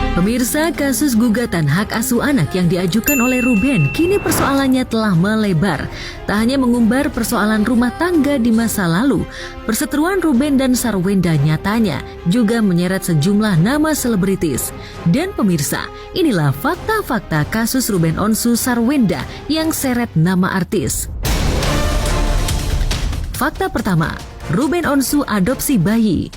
Pemirsa, kasus gugatan hak asuh anak yang diajukan oleh Ruben kini persoalannya telah melebar. Tak hanya mengumbar persoalan rumah tangga di masa lalu, perseteruan Ruben dan Sarwenda nyatanya juga menyeret sejumlah nama selebritis. Dan pemirsa, inilah fakta-fakta kasus Ruben Onsu Sarwenda yang seret nama artis. Fakta pertama, Ruben Onsu adopsi bayi.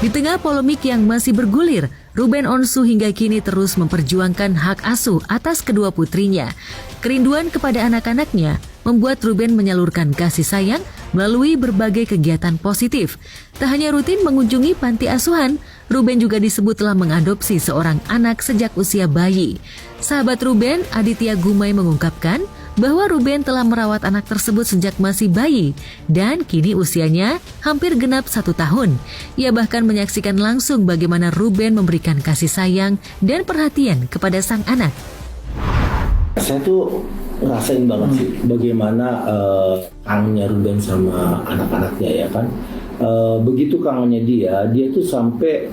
Di tengah polemik yang masih bergulir, Ruben Onsu hingga kini terus memperjuangkan hak asuh atas kedua putrinya. Kerinduan kepada anak-anaknya membuat Ruben menyalurkan kasih sayang melalui berbagai kegiatan positif. Tak hanya rutin mengunjungi panti asuhan, Ruben juga disebut telah mengadopsi seorang anak sejak usia bayi. Sahabat Ruben, Aditya Gumai mengungkapkan bahwa Ruben telah merawat anak tersebut sejak masih bayi dan kini usianya hampir genap 1 tahun. Ia bahkan menyaksikan langsung bagaimana Ruben memberikan kasih sayang dan perhatian kepada sang anak. Saya tuh ngerasain banget sih bagaimana kangennya Ruben sama anak-anaknya ya kan. Begitu kangennya dia tuh sampai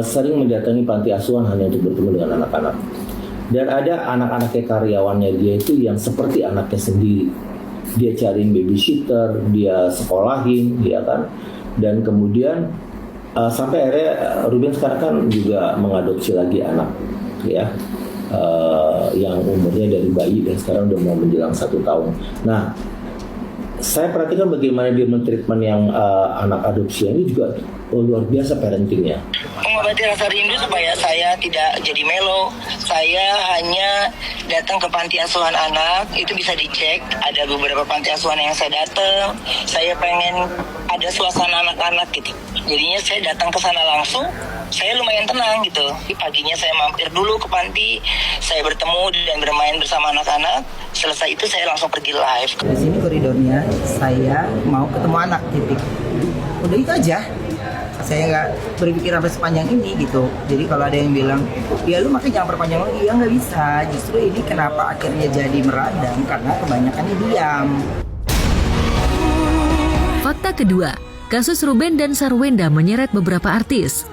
sering mendatangi panti asuhan hanya untuk bertemu dengan anak-anak. Dan ada anak-anaknya karyawannya dia itu yang seperti anaknya sendiri. Dia cariin babysitter, dia sekolahin, ya kan. Dan kemudian sampai akhirnya Ruben sekarang kan juga mengadopsi lagi anak, ya, yang umurnya dari bayi dan sekarang udah mau menjelang 1 tahun. Nah, saya perhatikan bagaimana dia mentreatment yang anak adopsi ini juga luar biasa parentingnya. Mengobati rasa rindu supaya saya tidak jadi melo. Saya hanya datang ke panti asuhan anak, itu bisa dicek. Ada beberapa panti asuhan yang saya datang. Saya pengen ada suasana anak-anak gitu. Jadinya saya datang ke sana langsung. Saya lumayan tenang gitu. Paginya saya mampir dulu ke panti, saya bertemu dan bermain bersama anak-anak. Selesai itu saya langsung pergi live. Di sini koridornya saya mau ketemu anak, titik. Udah itu aja. Saya nggak berpikir sampai sepanjang ini gitu. Jadi kalau ada yang bilang, ya lu makanya jangan perpanjang lagi, ya nggak bisa. Justru ini kenapa akhirnya jadi meradang karena kebanyakannya diam. Fakta kedua, kasus Ruben dan Sarwenda menyeret beberapa artis.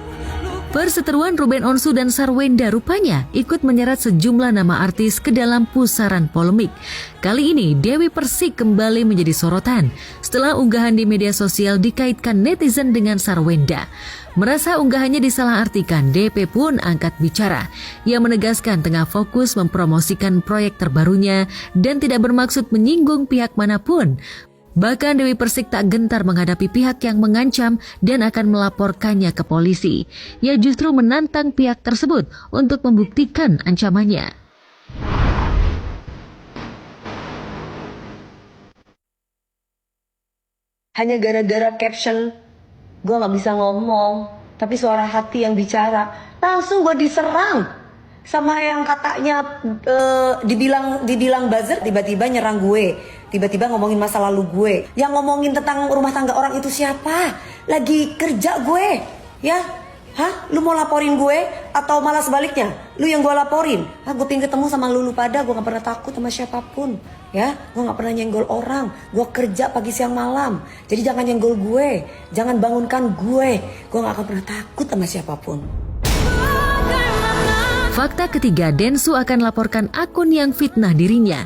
Perseteruan Ruben Onsu dan Sarwenda rupanya ikut menyeret sejumlah nama artis ke dalam pusaran polemik. Kali ini Dewi Persik kembali menjadi sorotan setelah unggahan di media sosial dikaitkan netizen dengan Sarwenda. Merasa unggahannya disalahartikan, DP pun angkat bicara. Ia menegaskan tengah fokus mempromosikan proyek terbarunya dan tidak bermaksud menyinggung pihak manapun. Bahkan Dewi Persik tak gentar menghadapi pihak yang mengancam dan akan melaporkannya ke polisi. Ia justru menantang pihak tersebut untuk membuktikan ancamannya. Hanya gara-gara caption, gue gak bisa ngomong, tapi suara hati yang bicara, langsung gue diserang. Sama yang katanya dibilang buzzer, tiba-tiba nyerang gue. Tiba-tiba ngomongin masa lalu gue. Yang ngomongin tentang rumah tangga orang itu siapa? Lagi kerja gue, ya? Hah? Lu mau laporin gue? Atau malah sebaliknya? Lu yang gue laporin? Hah? Gue pengen ketemu sama lu pada, gue gak pernah takut sama siapapun. Ya, gue gak pernah nyenggol orang. Gue kerja pagi siang malam. Jadi jangan nyenggol gue. Jangan bangunkan gue. Gue gak akan pernah takut sama siapapun. Fakta ketiga, Densu akan laporkan akun yang fitnah dirinya.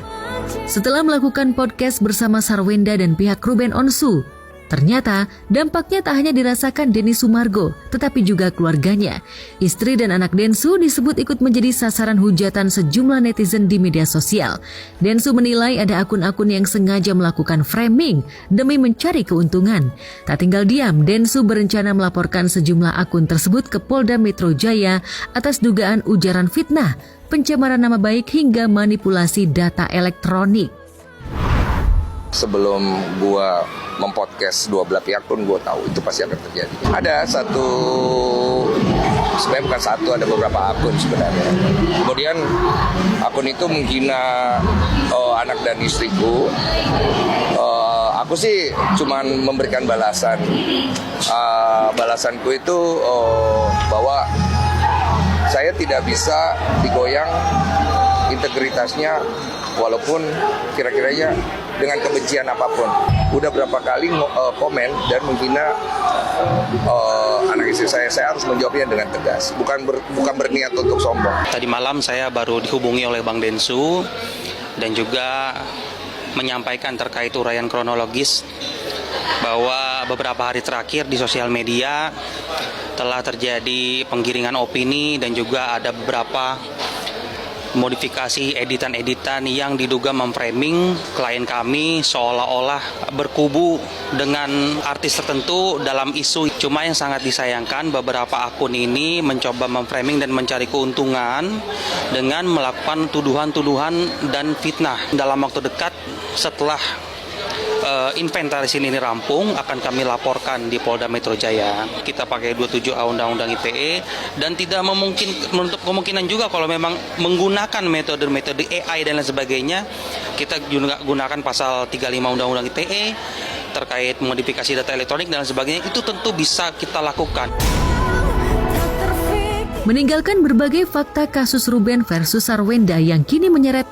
Setelah melakukan podcast bersama Sarwenda dan pihak Ruben Onsu, ternyata dampaknya tak hanya dirasakan Denny Sumargo, tetapi juga keluarganya. Istri dan anak Densu disebut ikut menjadi sasaran hujatan sejumlah netizen di media sosial. Densu menilai ada akun-akun yang sengaja melakukan framing demi mencari keuntungan. Tak tinggal diam, Densu berencana melaporkan sejumlah akun tersebut ke Polda Metro Jaya atas dugaan ujaran fitnah, pencemaran nama baik hingga manipulasi data elektronik. Sebelum gua mempodcast dua belah pihak pun gua tahu itu pasti akan terjadi. Ada sebenarnya bukan satu, ada beberapa akun sebenarnya. Kemudian akun itu menghina anak dan istriku. Aku sih cuman memberikan balasan. Balasanku itu bahwa saya tidak bisa digoyang integritasnya walaupun kira-kiranya dengan kebencian apapun. Udah berapa kali komen dan menghina anak istri saya harus menjawabnya dengan tegas. Bukan berniat untuk sombong. Tadi malam saya baru dihubungi oleh Bang Densu dan juga menyampaikan terkait uraian kronologis bahwa beberapa hari terakhir di sosial media telah terjadi penggiringan opini dan juga ada beberapa modifikasi editan-editan yang diduga memframing klien kami seolah-olah berkubu dengan artis tertentu dalam isu. Cuma yang sangat disayangkan beberapa akun ini mencoba memframing dan mencari keuntungan dengan melakukan tuduhan-tuduhan dan fitnah. Dalam waktu dekat setelah inventaris ini rampung akan kami laporkan di Polda Metro Jaya. Kita pakai 27A Undang-Undang ITE dan tidak menutup kemungkinan juga kalau memang menggunakan metode-metode AI dan lain sebagainya, kita juga gunakan pasal 35 Undang-Undang ITE terkait modifikasi data elektronik dan lain sebagainya, itu tentu bisa kita lakukan. Meninggalkan berbagai fakta kasus Ruben versus Sarwenda yang kini menyeret